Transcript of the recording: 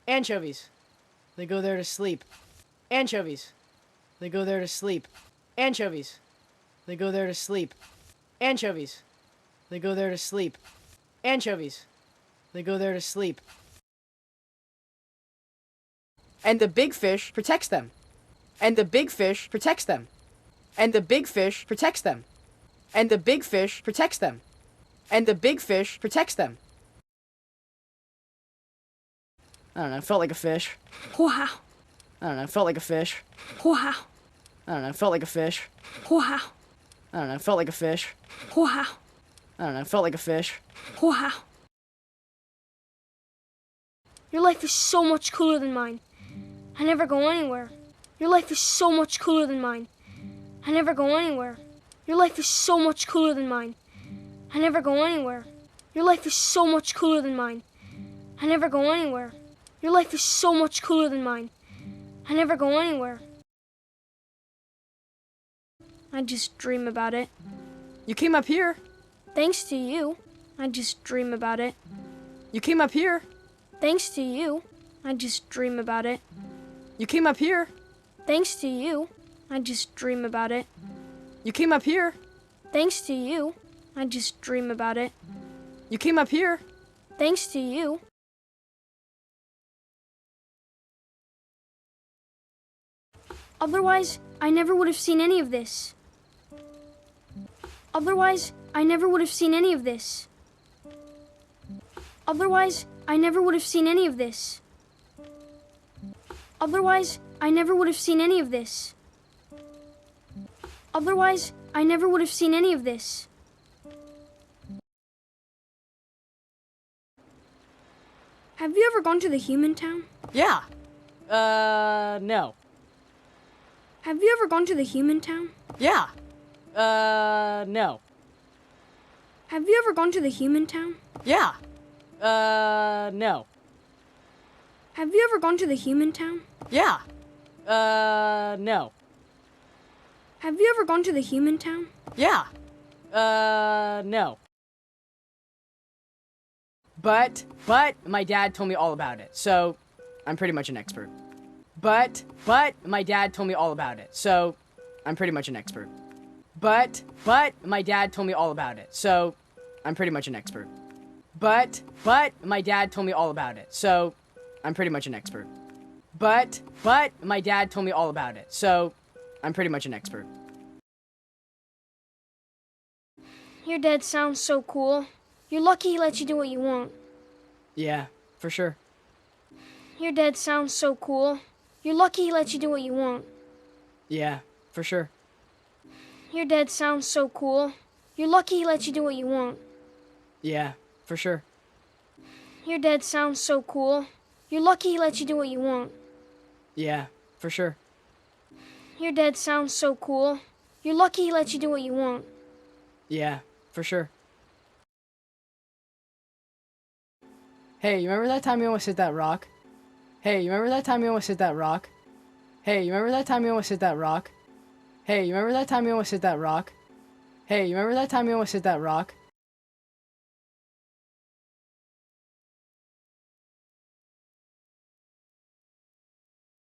Anchovies. They go there to sleep. Anchovies. They go there to sleep. Anchovies. They go there to sleep. Anchovies. They go there to sleep. Anchovies. They go there to sleep. And the big fish protects them. And the big fish protects them. And the big fish protects them. And the big fish protects them. And the big fish protects them. I don't know, felt like a fish. Wow. I don't know, felt like a fish. Wow. I don't know, felt like a fish. Wow. I don't know, felt like a fish. Wow. I don't know, felt like a fish. Wow. Your life is so much cooler than mine. I never go anywhere. Your life is so much cooler than mine. I never go anywhere. Your life is so much cooler than mine. I never go anywhere. Your life is so much cooler than mine. I never go anywhere. Your life is so much cooler than mine. I never go anywhere. I just dream about it. You came up here. Thanks to you. I just dream about it. You came up here. Thanks to you. I just dream about it. You came up here. Thanks to you. I just dream about it. You came up here. Thanks to you. I just dream about it. You came up here. Thanks to you. Otherwise, I never would have seen any of this. Otherwise, I never would have seen any of this. Otherwise, I never would have seen any of this. Otherwise, I never would have seen any of this. Otherwise, I never would have seen any of this. Have you ever gone to the human town? Yeah. No. Have you ever gone to the human town? Yeah. No. Have you ever gone to the human town? Yeah. No. Have you ever gone to the human town? Yeah. No. Have you ever gone to the human town? Yeah. No. But my dad told me all about it, so I'm pretty much an expert. But my dad told me all about it, so I'm pretty much an expert. But my dad told me all about it, so I'm pretty much an expert. But my dad told me all about it, so I'm pretty much an expert. But my dad told me all about it, so I'm pretty much an expert. Your dad sounds so cool. You're lucky he lets you do what you want. Yeah, for sure. Your dad sounds so cool. You're lucky he lets you do what you want. Yeah, for sure. Your dad sounds so cool. You're lucky he lets you do what you want. Yeah, for sure. Your dad sounds so cool. You're lucky he lets you do what you want. Yeah, for sure. Your dad sounds so cool. You're lucky he lets you do what you want. Yeah, for sure. Hey, you remember that time you almost hit that rock? Hey, you remember that time you almost hit that rock? Hey, you remember that time you almost hit that rock? Hey, you remember that time you almost hit that rock? Hey, you remember that time you almost hit that rock?